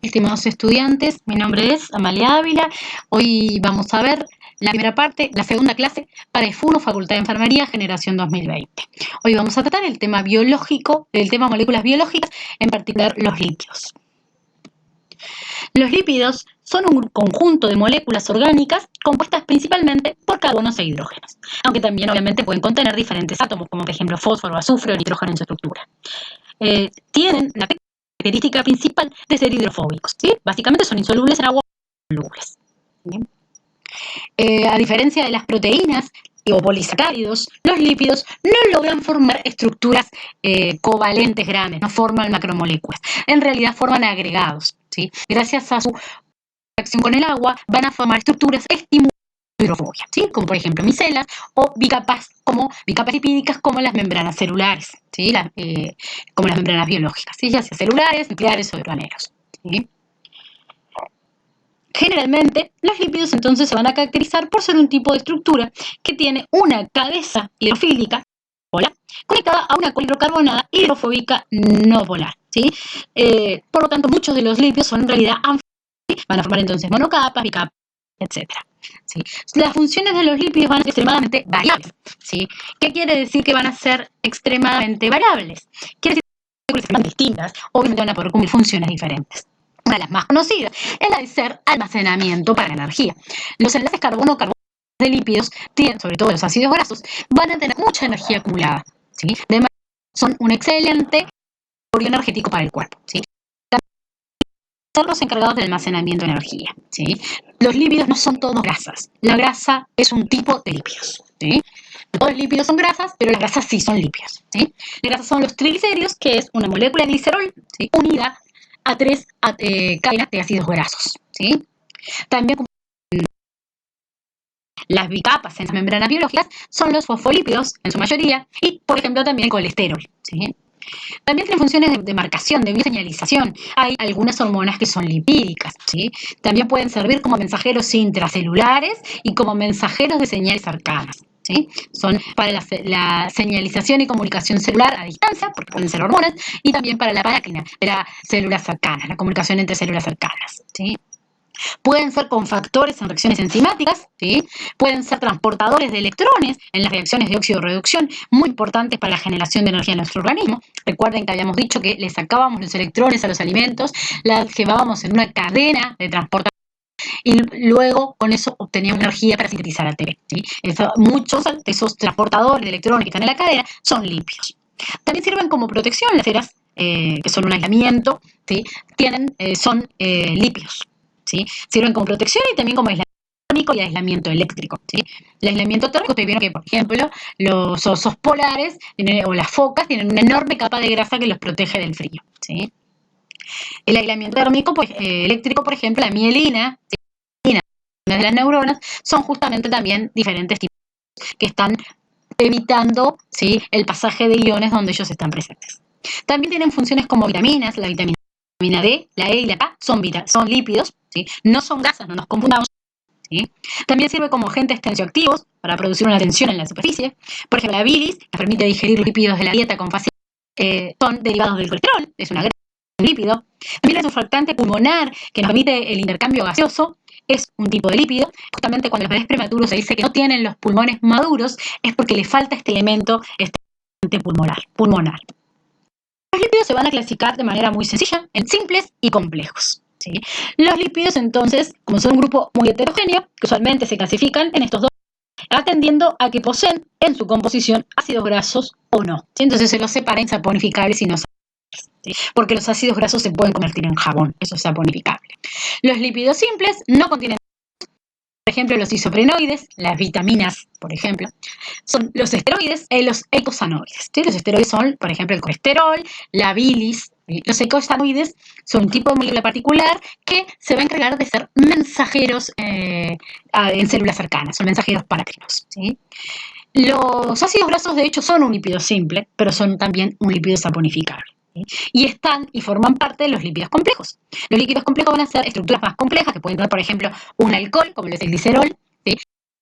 Estimados estudiantes, mi nombre es Amalia Ávila. Hoy vamos a ver la primera parte, la segunda clase para EFUNO, Facultad de Enfermería, Generación 2020. Hoy vamos a tratar el tema biológico, el tema moléculas biológicas, en particular los lípidos. Los lípidos son un conjunto de moléculas orgánicas compuestas principalmente por carbonos e hidrógenos, aunque también obviamente pueden contener diferentes átomos, como por ejemplo fósforo, azufre o nitrógeno en su estructura. Tienen la característica principal de ser hidrofóbicos, ¿sí? Básicamente son insolubles en agua o solubles. A diferencia de las proteínas o polisacáridos, los lípidos no logran formar estructuras covalentes grandes, no forman macromoléculas. En realidad forman agregados, ¿sí? Gracias a su reacción con el agua van a formar estructuras estimulantes de hidrofobia, ¿sí? Como por ejemplo micelas o bicapas lipídicas como las membranas celulares, ¿sí? Como las membranas biológicas, ¿sí? Ya sea celulares, nucleares o de organelos, ¿sí? Generalmente, los lípidos entonces se van a caracterizar por ser un tipo de estructura que tiene una cabeza hidrofílica polar conectada a una cola hidrocarbonada hidrofóbica no polar, ¿sí? Por lo tanto, muchos de los lípidos son en realidad anfibiosos, van a formar entonces monocapas, bicapas, etc. ¿Sí? Las funciones de los lípidos van a ser extremadamente variables, ¿sí? ¿Qué quiere decir que van a ser extremadamente variables? Quiere decir que son distintas, obviamente van a poder cumplir funciones diferentes. Una de las más conocidas es la de ser almacenamiento para la energía. Los enlaces carbono-carbono de lípidos, sobre todo los ácidos grasos, van a tener mucha energía acumulada, ¿sí? De manera que son un excelente reservorio energético para el cuerpo, ¿sí? Son los encargados del almacenamiento de energía, ¿sí? Los lípidos no son todos grasas. La grasa es un tipo de lípidos, ¿sí? Todos los lípidos son grasas, pero las grasas sí son lípidos, ¿sí? Las grasas son los triglicéridos, que es una molécula de glicerol, ¿sí? Unida a tres cadenas de ácidos grasos, ¿sí? También las bicapas en las membranas biológicas son los fosfolípidos, en su mayoría, y, por ejemplo, también el colesterol, ¿sí? También tienen funciones de marcación, de bioseñalización. Hay algunas hormonas que son lipídicas, ¿sí? También pueden servir como mensajeros intracelulares y como mensajeros de señales arcanas, ¿sí? Son para la señalización y comunicación celular a distancia, porque pueden ser hormonas, y también para la paráclina de las células cercanas, la comunicación entre células cercanas, ¿sí? Pueden ser cofactores en reacciones enzimáticas, ¿sí? Pueden ser transportadores de electrones en las reacciones de óxido-reducción, muy importantes para la generación de energía en nuestro organismo. Recuerden que habíamos dicho que le sacábamos los electrones a los alimentos, las llevábamos en una cadena de transporte y luego con eso obteníamos energía para sintetizar ATP, ¿sí? Muchos de esos transportadores de electrones que están en la cadena son lípidos. También sirven como protección las ceras, que son un aislamiento, ¿sí? Son lípidos, ¿sí? Sirven como protección y también como aislamiento térmico y aislamiento eléctrico, ¿sí? El aislamiento térmico, ustedes vieron que, por ejemplo, los osos polares o las focas tienen una enorme capa de grasa que los protege del frío, ¿sí? El aislamiento térmico, pues, eléctrico, por ejemplo, la mielina, ¿sí? De las neuronas, son justamente también diferentes tipos que están evitando, ¿sí?, el pasaje de iones donde ellos están presentes. También tienen funciones como vitaminas, la vitamina D, la E y la K son lípidos, ¿sí? No son grasas, no nos confundamos, ¿sí? También sirve como agentes tensioactivos para producir una tensión en la superficie. Por ejemplo, la bilis, que permite digerir los lípidos de la dieta con facilidad, son derivados del colesterol, es una grasa, un lípido. También el surfactante pulmonar, que nos permite el intercambio gaseoso, es un tipo de lípido. Justamente cuando los bebés prematuros se dice que no tienen los pulmones maduros, es porque le falta este elemento pulmonar. Los lípidos se van a clasificar de manera muy sencilla en simples y complejos, ¿sí? Los lípidos, entonces, como son un grupo muy heterogéneo, que usualmente se clasifican en estos dos, atendiendo a que poseen en su composición ácidos grasos o no, ¿sí? Entonces se los separa en saponificables y no saponificables, ¿sí? Porque los ácidos grasos se pueden convertir en jabón, eso es saponificable. Los lípidos simples no contienen, por ejemplo, los isoprenoides, las vitaminas, por ejemplo, son los esteroides y los eicosanoides, ¿sí? Los esteroides son, por ejemplo, el colesterol, la bilis. ¿Sí? Los eicosanoides son un tipo de molécula particular que se va a encargar de ser mensajeros en células cercanas, son mensajeros parácrinos, ¿sí? Los ácidos grasos, de hecho, son un lípido simple, pero son también un lípido saponificable, ¿sí? Y forman parte de los lípidos complejos. Los lípidos complejos van a ser estructuras más complejas, que pueden tener, por ejemplo, un alcohol, como lo es el glicerol, ¿sí?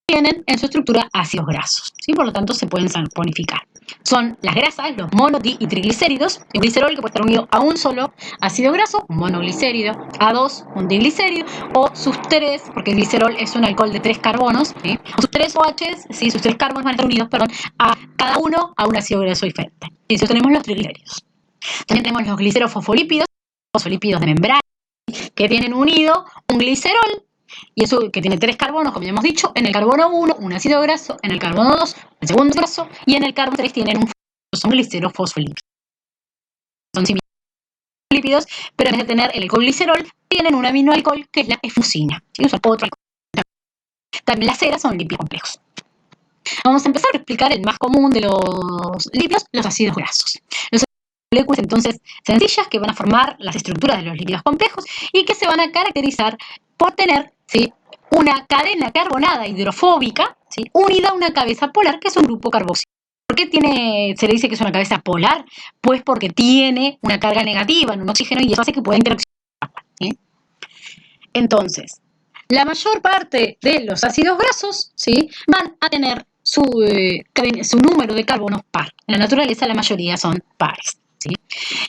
Tienen en su estructura ácidos grasos, ¿sí? Por lo tanto se pueden saponificar. son las grasas, los mono, di y triglicéridos, el glicerol que puede estar unido a un solo ácido graso, un monoglicérido, a dos, un diglicérido, o sus tres, porque el glicerol es un alcohol de 3 carbonos, ¿sí? O sus 3 OHs, ¿sí? Sus 3 carbonos van a estar unidos, perdón, a cada uno a un ácido graso diferente. Y eso tenemos los triglicéridos. También tenemos los glicerofosfolípidos, fosfolípidos de membrana, que tienen unido un glicerol, y eso que tiene 3 carbonos, como ya hemos dicho, en el carbono 1 un ácido graso, en el carbono 2 el segundo graso, y en el carbono 3 tienen son glicerofosfolípidos. Son lípidos, pero en vez de tener el alcohol-glicerol, tienen un aminoalcohol que es la efusina. ¿Sí? Usan otro alcohol. También las ceras son lípidos complejos. Vamos a empezar a explicar el más común de los lípidos, los ácidos grasos. Los moléculas entonces sencillas que van a formar las estructuras de los lípidos complejos y que se van a caracterizar por tener, ¿sí?, una cadena carbonada hidrofóbica, ¿sí?, unida a una cabeza polar que es un grupo carboxílico. ¿Por qué se le dice que es una cabeza polar? Pues porque tiene una carga negativa en un oxígeno y eso hace que pueda interaccionar con agua, ¿sí? Entonces, la mayor parte de los ácidos grasos, ¿sí?, van a tener su número de carbonos par. En la naturaleza la mayoría son pares, ¿sí?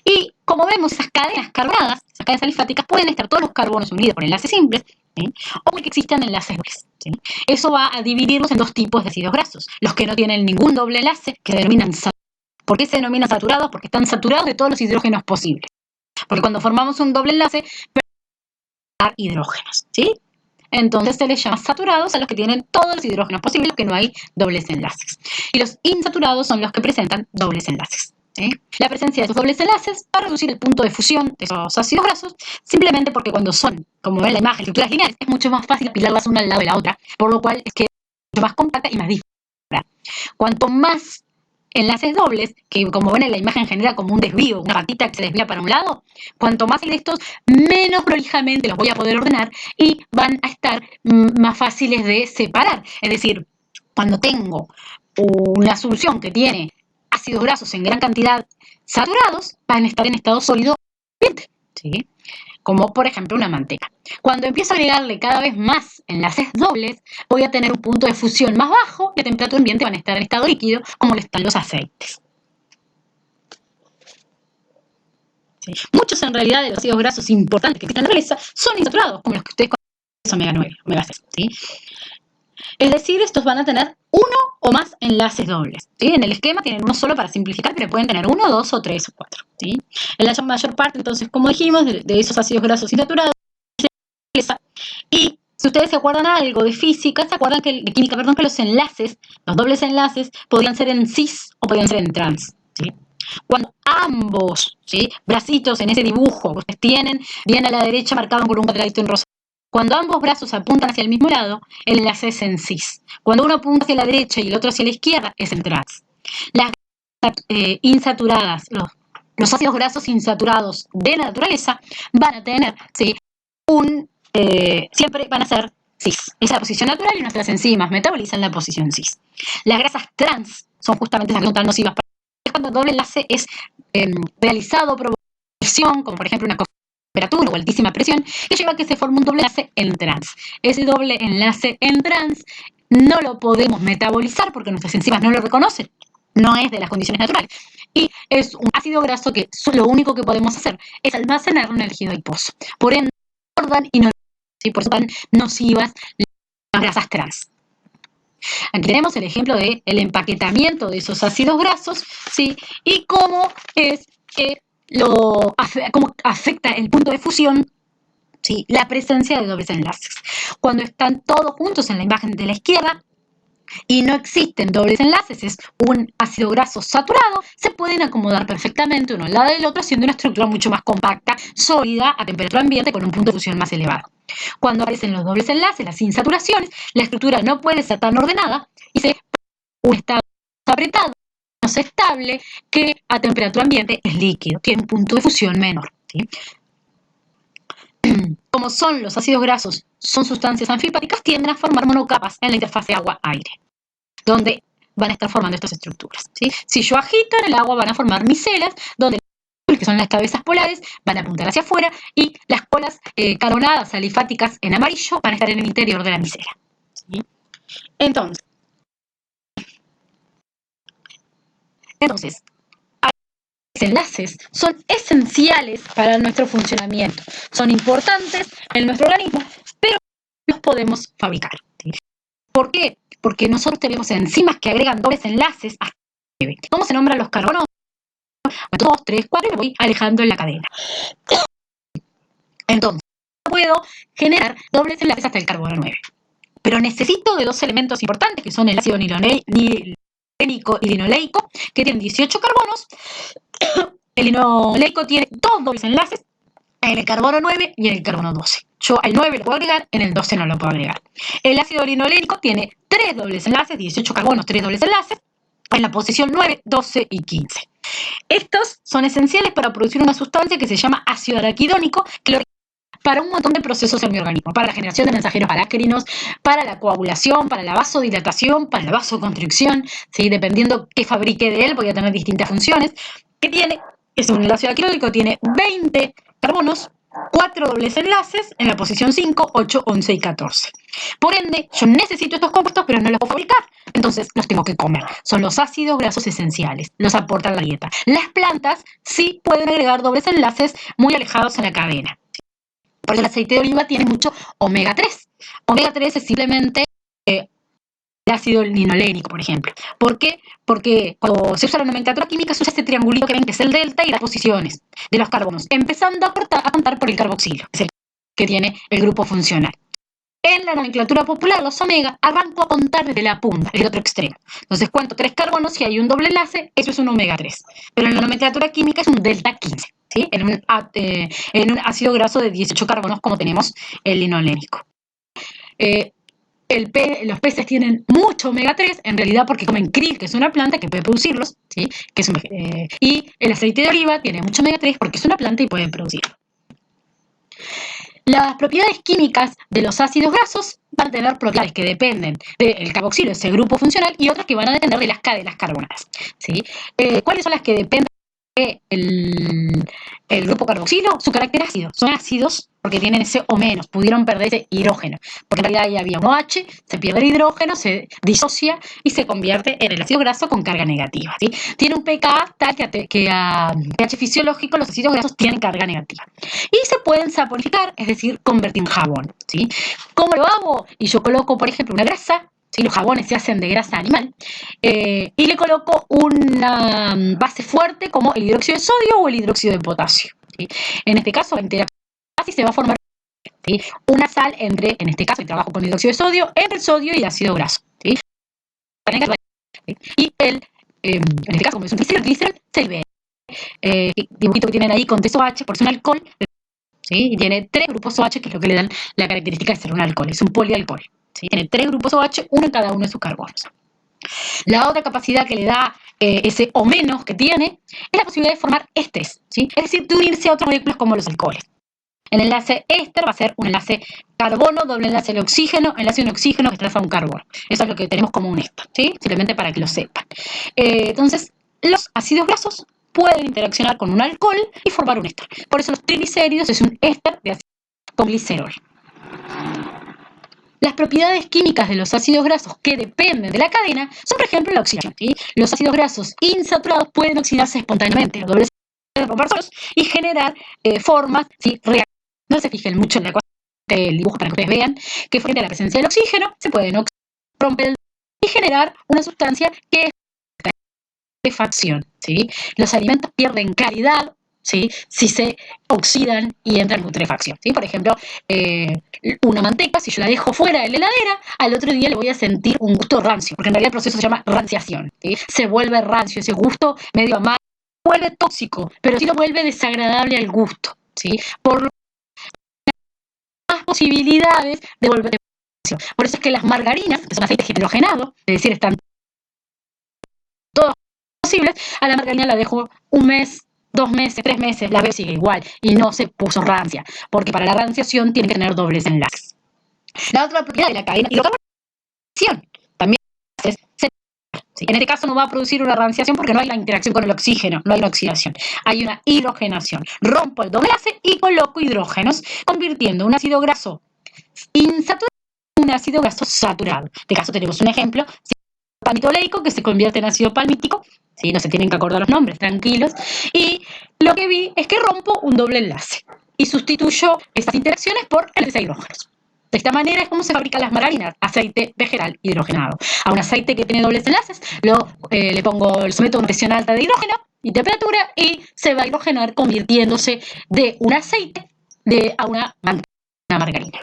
Y como vemos, esas cadenas carbonadas, esas cadenas alifáticas, pueden estar todos los carbonos unidos por enlaces simples, ¿sí?, o que existan enlaces dobles, ¿sí? Eso va a dividirlos en dos tipos de ácidos grasos. Los que no tienen ningún doble enlace, que se denominan saturados. ¿Por qué se denominan saturados? Porque están saturados de todos los hidrógenos posibles. Porque cuando formamos un doble enlace, hidrógenos, ¿sí? Entonces se les llama saturados a los que tienen todos los hidrógenos posibles, que no hay dobles enlaces. Y los insaturados son los que presentan dobles enlaces, ¿sí? La presencia de estos dobles enlaces va a reducir el punto de fusión de esos ácidos grasos, simplemente porque cuando son, como ven en la imagen, estructuras lineales, es mucho más fácil apilarlas una al lado de la otra, por lo cual es que es mucho más compacta y más difícil. Cuanto más enlaces dobles, que como ven en la imagen genera como un desvío, una patita que se desvía para un lado, cuanto más hay de estos, menos prolijamente los voy a poder ordenar y van a estar más fáciles de separar. Es decir, cuando tengo una solución que tiene ácidos grasos en gran cantidad saturados, van a estar en estado sólido, ¿sí?, como por ejemplo una manteca. Cuando empiezo a agregarle cada vez más enlaces dobles, voy a tener un punto de fusión más bajo y a temperatura ambiente van a estar en estado líquido, como lo están los aceites. ¿Sí? Muchos en realidad de los ácidos grasos importantes que existen en la naturaleza son insaturados, como los que ustedes conocen, omega 9, omega 6. ¿Sí? Es decir, estos van a tener uno o más enlaces dobles, ¿sí? En el esquema tienen uno solo para simplificar, pero pueden tener uno, dos o tres o cuatro, ¿sí? En la mayor parte, entonces, como dijimos, de esos ácidos grasos insaturados, y si ustedes se acuerdan algo de física, se acuerdan de química, perdón, que los enlaces, los dobles enlaces, podían ser en cis o podían ser en trans, ¿sí? Cuando ambos, ¿sí?, bracitos en ese dibujo que ustedes tienen, bien a la derecha marcado con un cuadradito en rosa, cuando ambos brazos apuntan hacia el mismo lado, el enlace es en cis. Cuando uno apunta hacia la derecha y el otro hacia la izquierda, es en trans. Las insaturadas, los ácidos grasos insaturados de la naturaleza van a tener, ¿sí?, siempre van a ser cis. Esa es la posición natural y nuestras enzimas metabolizan la posición cis. Las grasas trans son justamente las que son tan nocivas para cuando el doble enlace es realizado por presión, como por ejemplo una temperatura o altísima presión, que lleva a que se forme un doble enlace en trans. Ese doble enlace en trans no lo podemos metabolizar porque nuestras enzimas no lo reconocen. No es de las condiciones naturales. Y es un ácido graso que lo único que podemos hacer es almacenarlo en el tejido adiposo. Por ende, engordan y no, ¿sí?, por eso son nocivas las grasas trans. Aquí tenemos el ejemplo del empaquetamiento de esos ácidos grasos, ¿sí?, y cómo es que cómo afecta el punto de fusión, ¿sí?, la presencia de dobles enlaces. Cuando están todos juntos en la imagen de la izquierda y no existen dobles enlaces, es un ácido graso saturado, se pueden acomodar perfectamente uno al lado del otro, haciendo una estructura mucho más compacta, sólida, a temperatura ambiente, con un punto de fusión más elevado. Cuando aparecen los dobles enlaces, las insaturaciones, la estructura no puede ser tan ordenada y se un estado apretado, menos estable, que a temperatura ambiente es líquido, tiene un punto de fusión menor, ¿sí? Como son los ácidos grasos, son sustancias anfipáticas, tienden a formar monocapas en la interfase agua-aire, donde van a estar formando estas estructuras, ¿sí? Si yo agito en el agua, van a formar micelas, donde que son las cabezas polares, van a apuntar hacia afuera y las colas carbonadas alifáticas en amarillo van a estar en el interior de la micela, ¿sí? Entonces, Entonces, los enlaces son esenciales para nuestro funcionamiento. Son importantes en nuestro organismo, pero los podemos fabricar. ¿Sí? ¿Por qué? Porque nosotros tenemos enzimas que agregan dobles enlaces hasta 9. ¿Cómo se nombran los carbonos? 2, 3, 4 y me voy alejando en la cadena. Entonces, puedo generar dobles enlaces hasta el carbono 9. Pero necesito de dos elementos importantes, que son el ácido linolénico y linoleico, que tienen 18 carbonos. El linoleico tiene dos dobles enlaces, en el carbono 9 y en el carbono 12. Yo al 9 lo puedo agregar, en el 12 no lo puedo agregar. El ácido linolénico tiene 3 dobles enlaces, 18 carbonos, 3 dobles enlaces, en la posición 9, 12 y 15. Estos son esenciales para producir una sustancia que se llama ácido araquidónico, que lo para un montón de procesos en mi organismo, para la generación de mensajeros arácnidos, para la coagulación, para la vasodilatación, para la vasoconstricción, ¿sí? Dependiendo qué fabrique de él, voy a tener distintas funciones. ¿Qué tiene? Es un ácido araquidónico, tiene 20 carbonos, 4 dobles enlaces en la posición 5, 8, 11 y 14. Por ende, yo necesito estos compuestos, pero no los puedo fabricar. Entonces, los tengo que comer. Son los ácidos grasos esenciales. Los aportan la dieta. Las plantas sí pueden agregar dobles enlaces muy alejados en la cadena. Porque el aceite de oliva tiene mucho omega 3. Omega 3 es simplemente el ácido linolénico, por ejemplo. ¿Por qué? Porque cuando se usa la nomenclatura química se usa este triangulito que ven que es el delta y las posiciones de los carbonos, empezando a contar por el carboxilo, es el que tiene el grupo funcional. En la nomenclatura popular, los omega, arranco a contar desde la punta, desde el otro extremo. Entonces cuento 3 carbonos, si hay un doble enlace, eso es un omega 3. Pero en la nomenclatura química es un delta 15. ¿Sí? En un ácido graso de 18 carbonos, como tenemos el linolénico. Los peces tienen mucho omega 3, en realidad porque comen krill, que es una planta que puede producirlos, ¿sí? Y el aceite de oliva tiene mucho omega 3 porque es una planta y puede producirlo. Las propiedades químicas de los ácidos grasos van a tener propiedades que dependen del carboxilo, ese grupo funcional, y otras que van a depender de las cadenas carbonadas. ¿Sí? ¿Cuáles son las que dependen del grupo carboxilo? Su carácter ácido. Son ácidos porque tienen ese O-, pudieron perder ese hidrógeno, porque en realidad ahí había un OH, se pierde el hidrógeno, se disocia y se convierte en el ácido graso con carga negativa. ¿Sí? Tiene un pKa tal que a pH fisiológico los ácidos grasos tienen carga negativa. Y se pueden saponificar, es decir, convertir en jabón. ¿Sí? ¿Cómo lo hago? Y yo coloco, por ejemplo, una grasa. ¿Sí? Los jabones se hacen de grasa animal, y le coloco una base fuerte como el hidróxido de sodio o el hidróxido de potasio. ¿Sí? En este caso, la interacción así se va a formar, ¿sí? Una sal entre, en este caso, el trabajo con hidróxido de sodio, entre el sodio y el ácido graso. ¿Sí? Y en este caso, como es un glicerol, se ve. Dibujito que tienen ahí con TSOH, por ser un alcohol, ¿sí? Y tiene 3 grupos OH, que es lo que le dan la característica de ser un alcohol, es un polialcohol. ¿Sí? Tiene 3 grupos OH, uno en cada uno de sus carbonos. La otra capacidad que le da ese O- que tiene es la posibilidad de formar ésteres, ¿sí? Es decir, de unirse a otras moléculas como los alcoholes. El enlace éster va a ser un enlace carbono, doble enlace de oxígeno, enlace de un oxígeno que traza un carbono. Eso es lo que tenemos como un éster, ¿sí? Simplemente para que lo sepan. Entonces, los ácidos grasos pueden interaccionar con un alcohol y formar un éster. Por eso los triglicéridos es un éster de ácido con glicerol. Las propiedades químicas de los ácidos grasos que dependen de la cadena son, por ejemplo, la oxidación. ¿Sí? Los ácidos grasos insaturados pueden oxidarse espontáneamente, los dobles pueden romper solos y generar formas, ¿sí? Reacciones. No se fijen mucho en la ecuación del dibujo para que ustedes vean que frente a la presencia del oxígeno se pueden romper y generar una sustancia que es putrefacción. ¿Sí? Los alimentos pierden calidad, ¿sí? Si se oxidan y entran en putrefacción. ¿Sí? Por ejemplo, una manteca, si yo la dejo fuera de la heladera, al otro día le voy a sentir un gusto rancio, porque en realidad el proceso se llama ranciación. ¿Sí? Se vuelve rancio, ese gusto medio amargo, vuelve tóxico, pero sí lo vuelve desagradable al gusto. ¿Sí? Por lo más posibilidades de volver. Por eso es que las margarinas, que son aceites hidrogenados, es decir, están todos posibles, a la margarina la dejo un mes, 2 meses, 3 meses, la veo sigue igual y no se puso rancia, porque para la ranciación tiene que tener dobles enlaces. La otra propiedad de la cadena hidrocarbonación también es ¿sí? En este caso no va a producir una ranciación porque no hay la interacción con el oxígeno, no hay una oxidación, hay una hidrogenación. Rompo el doble enlace y coloco hidrógenos, convirtiendo un ácido graso insaturado en un ácido graso saturado. En este caso tenemos un ejemplo, ¿sí? palmito oleico que se convierte en ácido palmítico. ¿Sí? No se tienen que acordar los nombres, tranquilos. Y lo que vi es que rompo un doble enlace y sustituyo estas interacciones por enlaces a hidrógenos. De esta manera es como se fabrican las margarinas, aceite vegetal hidrogenado. A un aceite que tiene dobles enlaces, le someto a una presión alta de hidrógeno y temperatura y se va a hidrogenar convirtiéndose de un aceite a una margarina.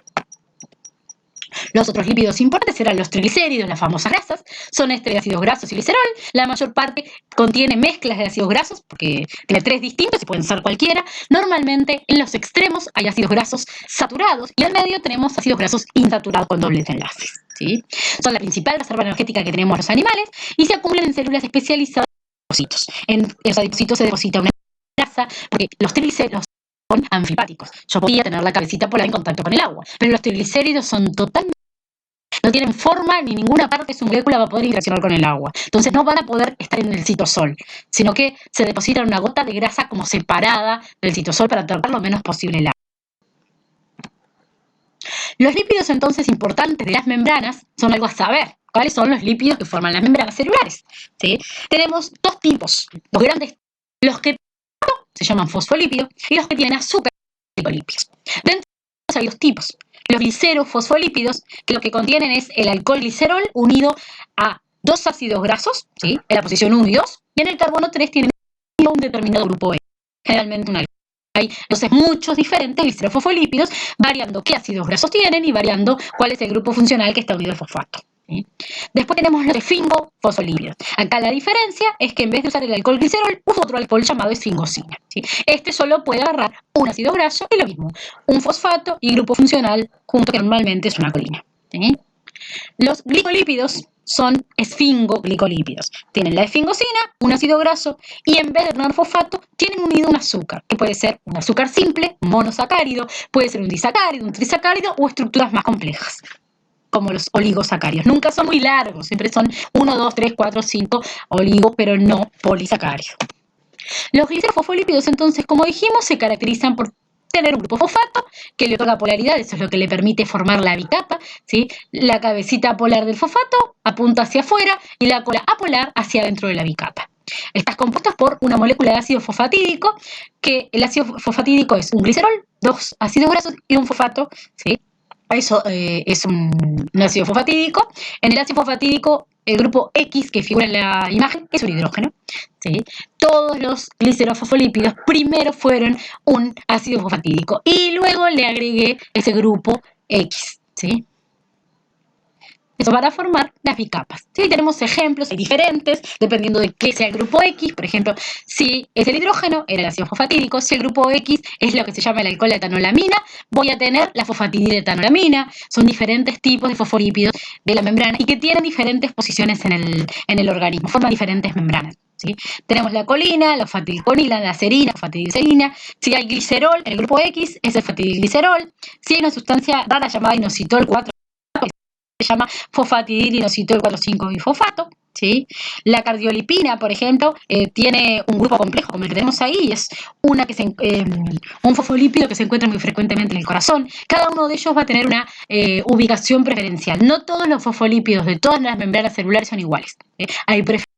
Los otros lípidos importantes eran los triglicéridos, las famosas grasas, son de ácidos grasos y glicerol. La mayor parte contiene mezclas de ácidos grasos, porque tiene 3 distintos y pueden ser cualquiera. Normalmente en los extremos hay ácidos grasos saturados y al medio tenemos ácidos grasos insaturados con dobles enlaces. ¿Sí? Son la principal reserva energética que tenemos los animales y se acumulan en células especializadas en adipocitos. En los adipocitos se deposita una grasa, porque los triglicéridos son anfipáticos. Yo podía tener la cabecita polar en contacto con el agua, pero los triglicéridos son totalmente, no tienen forma ni ninguna parte de su molécula va a poder interaccionar con el agua. Entonces no van a poder estar en el citosol, sino que se deposita una gota de grasa como separada del citosol para tratar lo menos posible el agua. Los lípidos entonces importantes de las membranas son algo a saber. ¿Cuáles son los lípidos que forman las membranas celulares? ¿Sí? Tenemos 2 tipos. Los grandes, los que se llaman fosfolípidos y los que tienen azúcar, glicolípidos. Dentro de ellos hay 2 tipos. Los glicerofosfolípidos, que lo que contienen es el alcohol glicerol unido a 2 ácidos grasos, ¿sí? En la posición 1 y 2, y en el carbono 3 tienen un determinado grupo E, generalmente un alcohol. Hay entonces muchos diferentes glicerofosfolípidos, variando qué ácidos grasos tienen y variando cuál es el grupo funcional que está unido al fosfato. ¿Sí? Después tenemos los esfingofosfolípidos. Acá la diferencia es que en vez de usar el alcohol glicerol, uso otro alcohol llamado esfingosina. ¿Sí? Este solo puede agarrar un ácido graso y lo mismo, un fosfato y grupo funcional junto, que normalmente es una colina. ¿Sí? Los glicolípidos son esfingoglicolípidos. Tienen la esfingosina, un ácido graso, y en vez de tener fosfato, tienen unido un azúcar, que puede ser un azúcar simple, monosacárido, puede ser un disacárido, un trisacárido o estructuras más complejas, como los oligosacáridos. Nunca son muy largos, siempre son 1, 2, 3, 4, 5 oligos, pero no polisacáridos. Los glicerofosfolípidos, entonces, como dijimos, se caracterizan por tener un grupo fosfato que le otorga polaridad, eso es lo que le permite formar la bicapa, ¿sí? La cabecita polar del fosfato apunta hacia afuera y la cola apolar hacia adentro de la bicapa. Estás compuestas por una molécula de ácido fosfatídico, que el ácido fosfatídico es un glicerol, 2 ácidos grasos y un fosfato, ¿sí? Eso es un ácido fosfatídico. En el ácido fosfatídico, el grupo X que figura en la imagen es un hidrógeno. ¿Sí? Todos los glicerofosfolípidos primero fueron un ácido fosfatídico y luego le agregué ese grupo X. ¿Sí? Eso para formar las bicapas. ¿Sí? Tenemos ejemplos diferentes dependiendo de qué sea el grupo X. Por ejemplo, si es el hidrógeno, era el ácido fosfatídico. Si el grupo X es lo que se llama el alcohol de etanolamina, voy a tener la fosfatidiletoanolamina. Son diferentes tipos de fosfolípidos de la membrana y que tienen diferentes posiciones en el organismo. Forman diferentes membranas. ¿Sí? Tenemos la colina, la fosfatidilcolina, la serina, la fosfatidilcerina. Si hay glicerol en el grupo X, es el fosfatidilglicerol. Si hay una sustancia rara llamada inositol 4, se llama fosfatidilinositol 4,5-bifosfato. ¿Sí? La cardiolipina, por ejemplo, tiene un grupo complejo como el que tenemos ahí, es un fosfolípido que se encuentra muy frecuentemente en el corazón. Cada uno de ellos va a tener una ubicación preferencial. No todos los fosfolípidos de todas las membranas celulares son iguales. Hay preferencias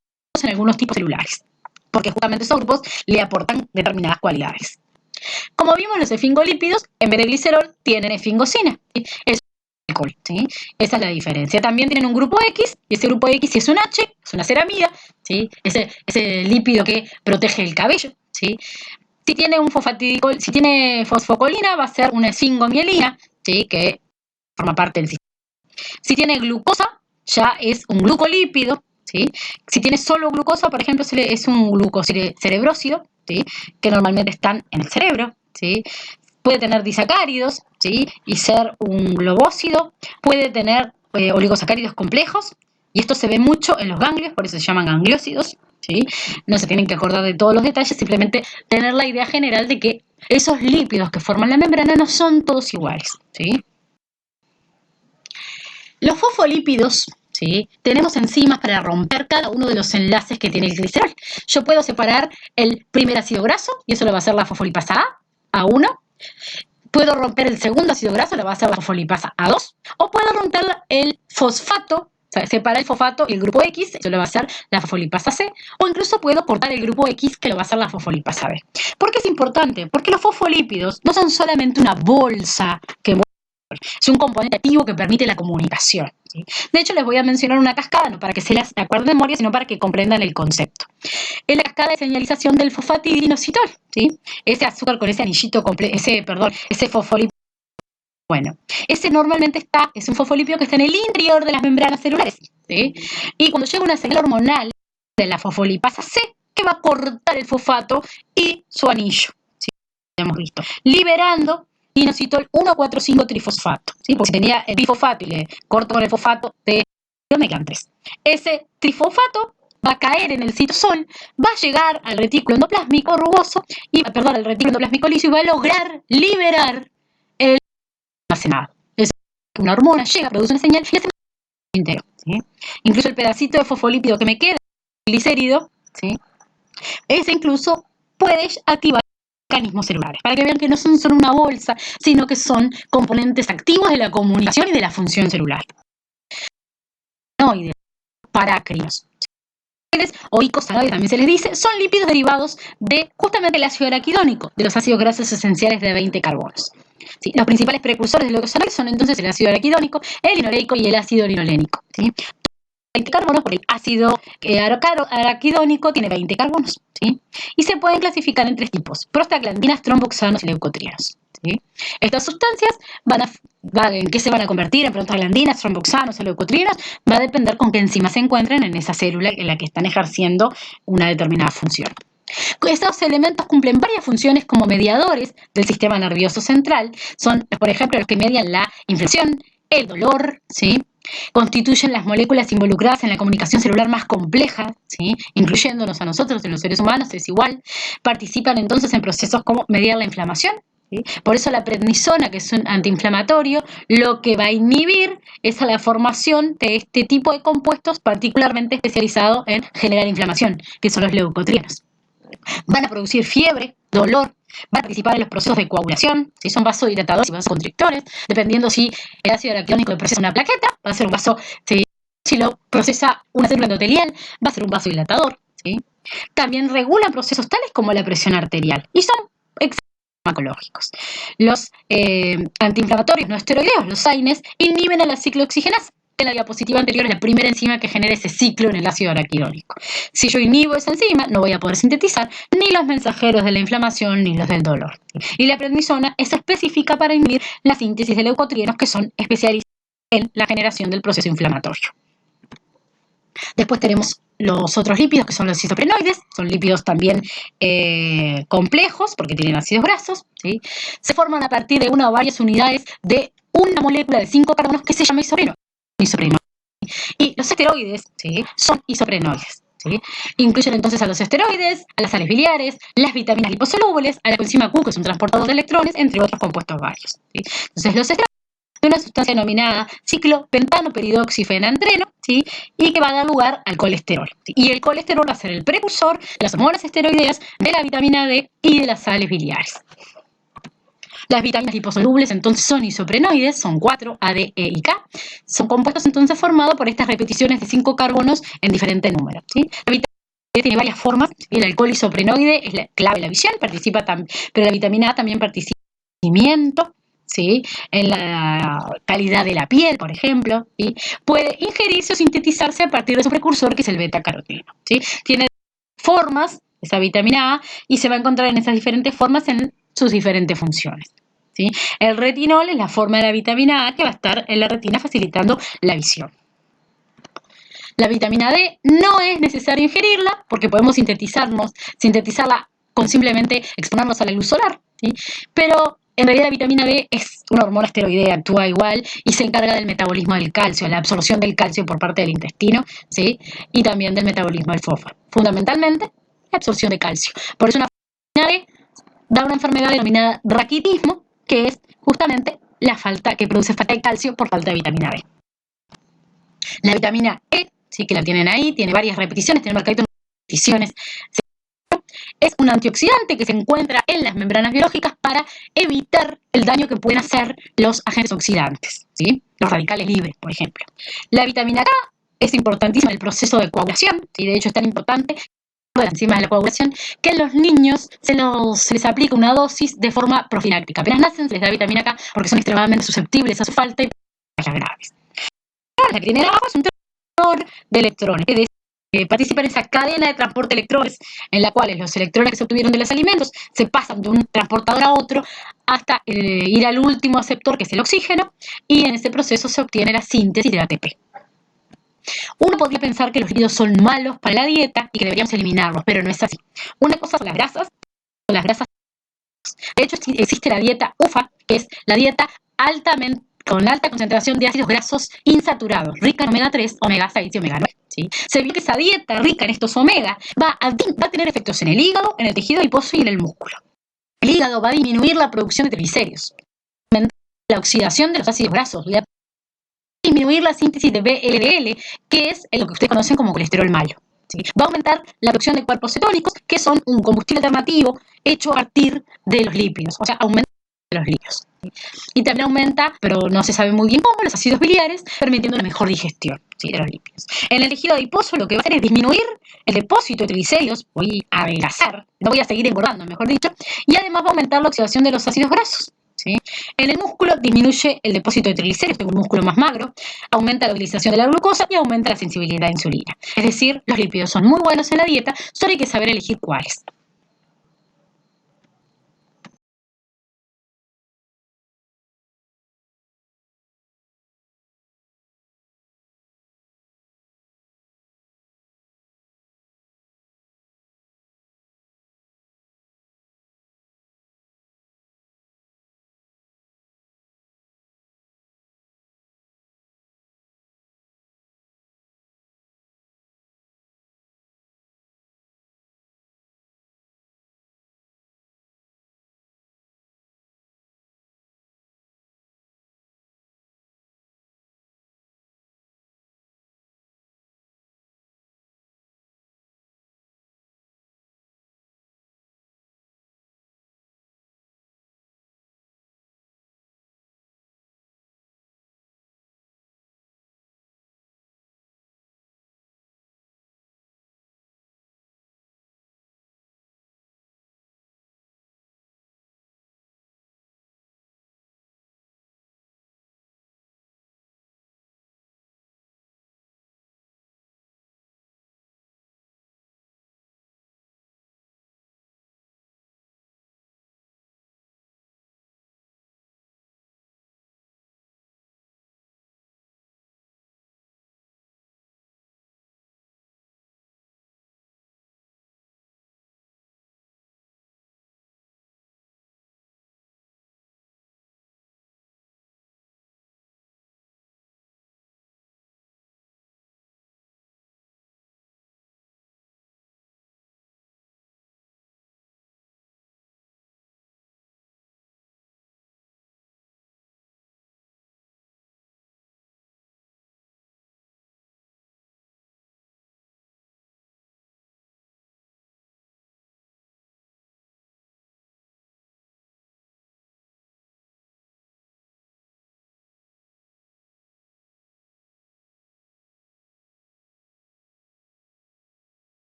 en algunos tipos celulares, porque justamente esos grupos le aportan determinadas cualidades. Como vimos, los esfingolípidos, en vez de glicerol, tienen esfingosina. ¿Sí? Es alcohol, ¿sí? Esa es la diferencia. También tienen un grupo X, y ese grupo X, si es un H, es una ceramida, ¿sí? Ese lípido que protege el cabello, ¿sí? Si tiene fosfocolina, va a ser una esfingomielina, ¿sí? Que forma parte del sistema. Si tiene glucosa, ya es un glucolípido, ¿sí? Si tiene solo glucosa, por ejemplo, es un glucocerebrósido, ¿sí? Que normalmente están en el cerebro, ¿sí? Puede tener disacáridos, ¿sí? Y ser un globósido. Puede tener oligosacáridos complejos. Y esto se ve mucho en los ganglios, por eso se llaman gangliósidos, ¿sí? No se tienen que acordar de todos los detalles, simplemente tener la idea general de que esos lípidos que forman la membrana no son todos iguales, ¿sí? Los fosfolípidos, ¿sí? Tenemos enzimas para romper cada uno de los enlaces que tiene el glicerol. Yo puedo separar el primer ácido graso, y eso lo va a hacer la fosfolipasa A1. Puedo romper el segundo ácido graso, lo va a hacer la fosfolipasa A2, o puedo romper el fosfato separar el fosfato y el grupo X, eso lo va a hacer la fosfolipasa C, o incluso puedo cortar el grupo X, que lo va a hacer la fosfolipasa B. ¿Por qué es importante? Porque los fosfolípidos no son solamente una bolsa que es un componente activo que permite la comunicación, ¿sí? De hecho, les voy a mencionar una cascada, no para que se las acuerden de memoria, sino para que comprendan el concepto. Es la cascada de señalización del fosfatidilinositol, ¿sí? Ese azúcar con ese anillito, ese fosfolípido. Bueno, ese normalmente es un fosfolípido que está en el interior de las membranas celulares, ¿sí? Y cuando llega una señal hormonal de la fosfolipasa C, que va a cortar el fosfato y su anillo, ¿sí? Hemos visto, liberando inositol 1,4,5-trifosfato, ¿sí? Porque si tenía el trifosfato y le corto con el fosfato, me quedan 3. Ese trifosfato va a caer en el citosol, va a llegar al retículo endoplásmico rugoso, al retículo endoplásmico liso, y va a lograr liberar el almacenado. Es una hormona llega, produce una señal y hace entero, ¿sí? Incluso el pedacito de fosfolípido que me queda, el glicérido, ¿sí? Ese incluso puede activar mecanismos celulares, para que vean que no son solo una bolsa, sino que son componentes activos de la comunicación y de la función celular. Parácrinos o icosanoides también se les dice, son lípidos derivados de justamente el ácido araquidónico, de los ácidos grasos esenciales de 20 carbonos. ¿Sí? Los principales precursores de los icosanoides son entonces el ácido araquidónico, el linoleico y el ácido linolénico, ¿sí? 20 carbonos, porque el ácido araquidónico tiene 20 carbonos, ¿sí? Y se pueden clasificar en 3 tipos: prostaglandinas, tromboxanos y leucotrienos, ¿sí? Estas sustancias ¿en qué se van a convertir? En prostaglandinas, tromboxanos o leucotrienos, va a depender con qué enzimas se encuentren en esa célula en la que están ejerciendo una determinada función. Estos elementos cumplen varias funciones como mediadores del sistema nervioso central. Son, por ejemplo, los que median la inflamación, el dolor, ¿sí? Constituyen las moléculas involucradas en la comunicación celular más compleja, ¿sí? Incluyéndonos a nosotros, en los seres humanos, es igual. Participan entonces en procesos como mediar la inflamación, ¿sí? Por eso la prednisona, que es un antiinflamatorio, lo que va a inhibir es la formación de este tipo de compuestos particularmente especializados en generar inflamación, que son los leucotrienos. Van a producir fiebre, dolor, van a participar en los procesos de coagulación, si son vasodilatadores y vasoconstrictores, dependiendo si el ácido araquidónico procesa una plaqueta, va a ser un vaso, si lo procesa una célula endotelial, va a ser un vasodilatador, ¿sí? También regulan procesos tales como la presión arterial y son farmacológicos. Los antiinflamatorios no esteroideos, los AINES, inhiben a la ciclooxigenasa. En la diapositiva anterior es la primera enzima que genera ese ciclo en el ácido araquidónico. Si yo inhibo esa enzima, no voy a poder sintetizar ni los mensajeros de la inflamación ni los del dolor. Y la prednisona es específica para inhibir la síntesis de leucotrienos, que son especializados en la generación del proceso inflamatorio. Después tenemos los otros lípidos, que son los isoprenoides, son lípidos también complejos porque tienen ácidos grasos, ¿sí? Se forman a partir de una o varias unidades de una molécula de 5 carbonos que se llama isopreno. Y los esteroides, ¿sí? Son isoprenoides, ¿sí? Incluyen entonces a los esteroides, a las sales biliares, las vitaminas liposolubles, a la coenzima Q, que es un transportador de electrones, entre otros compuestos varios, ¿sí? Entonces los esteroides de una sustancia denominada ciclopentano-peridioxifenantreno, ¿sí? Y que va a dar lugar al colesterol, ¿sí? Y el colesterol va a ser el precursor de las hormonas esteroideas, de la vitamina D y de las sales biliares. Las vitaminas liposolubles entonces son isoprenoides, son 4, A, D, E y K. Son compuestos entonces formados por estas repeticiones de 5 carbonos en diferentes números, ¿sí? La vitamina D tiene varias formas. El alcohol isoprenoide es la clave de la visión, pero la vitamina A también participa en el crecimiento, ¿sí? En la calidad de la piel, por ejemplo, ¿sí? Puede ingerirse o sintetizarse a partir de su precursor, que es el beta-caroteno, ¿sí? Tiene formas esa vitamina A y se va a encontrar en esas diferentes formas en sus diferentes funciones, ¿sí? El retinol es la forma de la vitamina A que va a estar en la retina facilitando la visión. La vitamina D no es necesario ingerirla porque podemos sintetizarla con simplemente exponernos a la luz solar, ¿sí? Pero en realidad la vitamina D es una hormona esteroidea, actúa igual y se encarga del metabolismo del calcio, la absorción del calcio por parte del intestino, ¿sí? Y también del metabolismo del fósforo. Fundamentalmente, la absorción de calcio. Por eso una vitamina D da una enfermedad denominada raquitismo, que es justamente la falta que produce falta de calcio por falta de vitamina D. La vitamina E, sí, que la tienen ahí, tiene varias repeticiones, tiene marcadito repeticiones. Es un antioxidante que se encuentra en las membranas biológicas para evitar el daño que pueden hacer los agentes oxidantes, ¿sí? Los radicales libres, por ejemplo. La vitamina K es importantísima el proceso de coagulación, y de hecho es tan importante de las enzimas de la coagulación, que en los niños se les aplica una dosis de forma profiláctica. Apenas nacen se les da vitamina K porque son extremadamente susceptibles a su falta y graves. La primera etapa es un transportador de electrones, que participa en esa cadena de transporte de electrones, en la cual los electrones que se obtuvieron de los alimentos se pasan de un transportador a otro hasta ir al último aceptor, que es el oxígeno, y en ese proceso se obtiene la síntesis de ATP. Uno podría pensar que los lípidos son malos para la dieta y que deberíamos eliminarlos, pero no es así. Una cosa son las grasas. De hecho, existe la dieta UFA, que es la dieta con alta concentración de ácidos grasos insaturados, rica en omega 3, omega 6 y omega 9. ¿Sí? Se vio que esa dieta rica en estos omega va a tener efectos en el hígado, en el tejido adiposo y en el músculo. El hígado va a disminuir la producción de triglicéridos, aumentar la oxidación de los ácidos grasos, y disminuir la síntesis de VLDL, que es lo que ustedes conocen como colesterol malo. ¿Sí? Va a aumentar la producción de cuerpos cetónicos, que son un combustible alternativo hecho a partir de los lípidos, o sea, aumenta los lípidos. ¿Sí? Y también aumenta, pero no se sabe muy bien cómo, los ácidos biliares, permitiendo una mejor digestión, ¿sí?, de los lípidos. En el tejido adiposo lo que va a hacer es disminuir el depósito de triglicéridos, voy a adelgazar, no voy a seguir engordando, mejor dicho, y además va a aumentar la oxidación de los ácidos grasos. ¿Sí? En el músculo disminuye el depósito de triglicéridos, tengo un músculo más magro, aumenta la utilización de la glucosa y aumenta la sensibilidad a insulina. Es decir, los lípidos son muy buenos en la dieta, solo hay que saber elegir cuáles.